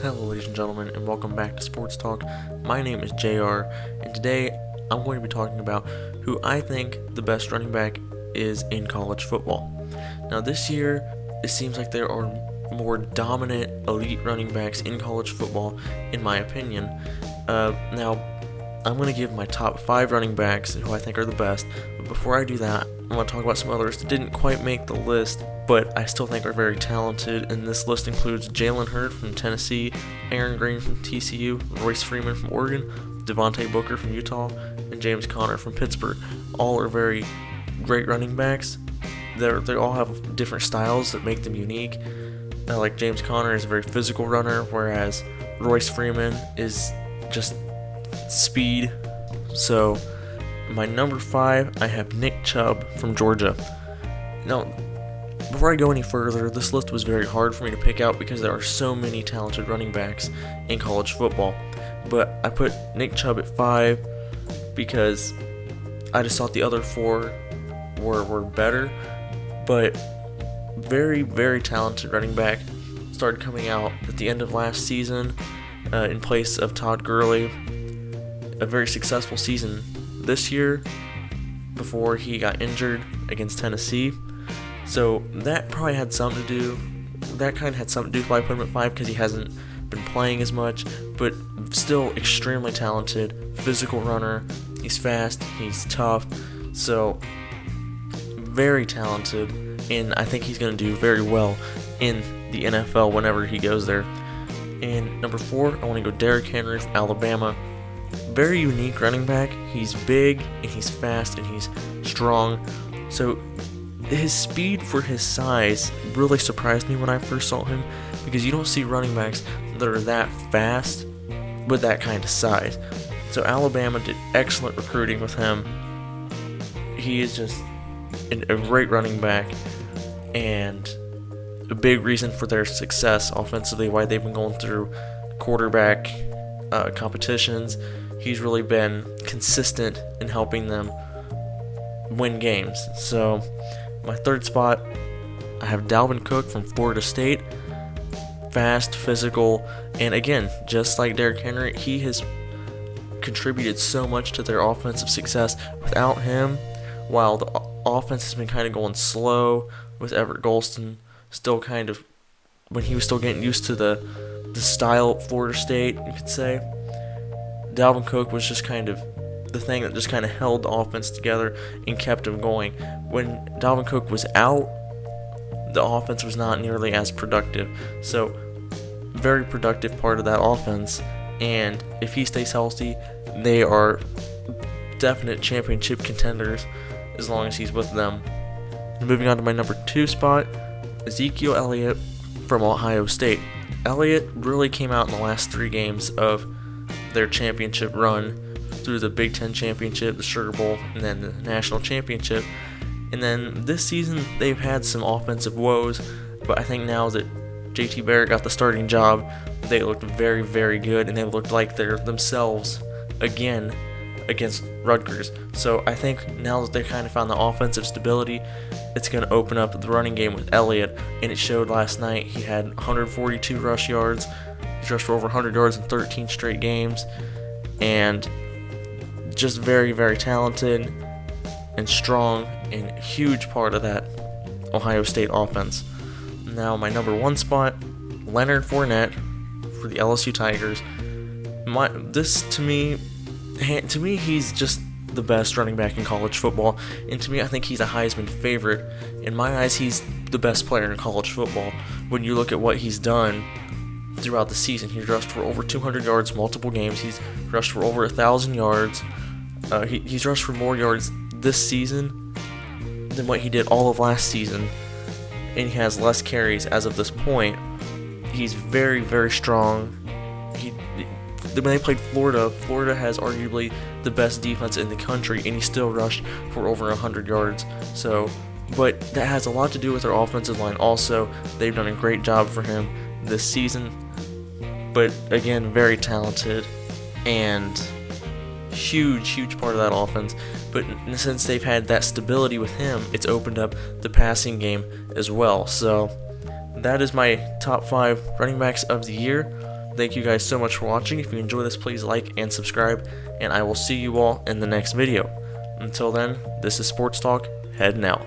Hello ladies and gentlemen, and welcome back to Sports Talk. My name is JR, and today I'm going to be talking about who I think the best running back is in college football. Now this year, it seems like there are more dominant elite running backs in college football, in my opinion. Now, I'm going to give my top 5 running backs who I think are the best, but before I do that, I'm going to talk about some others that didn't quite make the list, but I still think are very talented, and this list includes Jalen Hurd from Tennessee, Aaron Green from TCU, Royce Freeman from Oregon, Devontae Booker from Utah, and James Conner from Pittsburgh. All are very great running backs. They all have different styles that make them unique. Like James Conner is a very physical runner, whereas Royce Freeman is just speed. So my number 5, I have Nick Chubb from Georgia. Now, before I go any further, this list was very hard for me to pick out because there are so many talented running backs in college football. But I put Nick Chubb at 5 because I just thought the other 4 were better. But very, very talented running back started coming out at the end of last season in place of Todd Gurley. A very successful season this year before he got injured against Tennessee. So that probably had something to do. That kind of had something to do with why I put him at 5 because he hasn't been playing as much, but still extremely talented, physical runner. He's fast, he's tough, so very talented, and I think he's going to do very well in the NFL whenever he goes there. And number 4, I want to go Derrick Henry from Alabama. Very unique running back. He's big, and he's fast, and he's strong. So his speed for his size really surprised me when I first saw him, because you don't see running backs that are that fast with that kind of size. So Alabama did excellent recruiting with him. He is just a great running back, and a big reason for their success offensively, why they've been going through quarterback competitions. He's really been consistent in helping them win games. So my 3rd spot, I have Dalvin Cook from Florida State. Fast, physical, and again, just like Derrick Henry, he has contributed so much to their offensive success. Without him, while the offense has been kind of going slow with Everett Golston, still kind of, when he was still getting used to the style of Florida State, you could say, Dalvin Cook was just kind of the thing that just kind of held the offense together and kept him going. When Dalvin Cook was out, the offense was not nearly as productive. So, very productive part of that offense. And if he stays healthy, they are definite championship contenders as long as he's with them. And moving on to my number 2 spot, Ezekiel Elliott from Ohio State. Elliott really came out in the last 3 games of their championship run through the Big Ten Championship, the Sugar Bowl, and then the National Championship. And then this season, they've had some offensive woes, but I think now that JT Barrett got the starting job, they looked very, very good, and they looked like they're themselves again against Rutgers. So I think now that they kind of found the offensive stability, it's going to open up the running game with Elliott, and it showed last night. He had 142 rush yards. He's rushed for over 100 yards in 13 straight games, and just very, very talented and strong, and a huge part of that Ohio State offense. Now, my number 1 spot, Leonard Fournette for the LSU Tigers. To me, he's just the best running back in college football, and to me, I think he's a Heisman favorite. In my eyes, he's the best player in college football. When you look at what he's done throughout the season, he's rushed for over 200 yards multiple games. He's rushed for over 1,000 yards. He's rushed for more yards this season than what he did all of last season, and he has less carries as of this point. He's very, very strong. When they played Florida, Florida has arguably the best defense in the country, and he still rushed for over 100 yards. But that has a lot to do with their offensive line also. They've done a great job for him this season. But again, very talented and huge part of that offense. But since they've had that stability with him, it's opened up the passing game as well. So that is my top 5 running backs of the year. thank you guys so much for watching. If you enjoy this, please like and subscribe, and I will see you all in the next video. Until then, this is Sports Talk, heading out.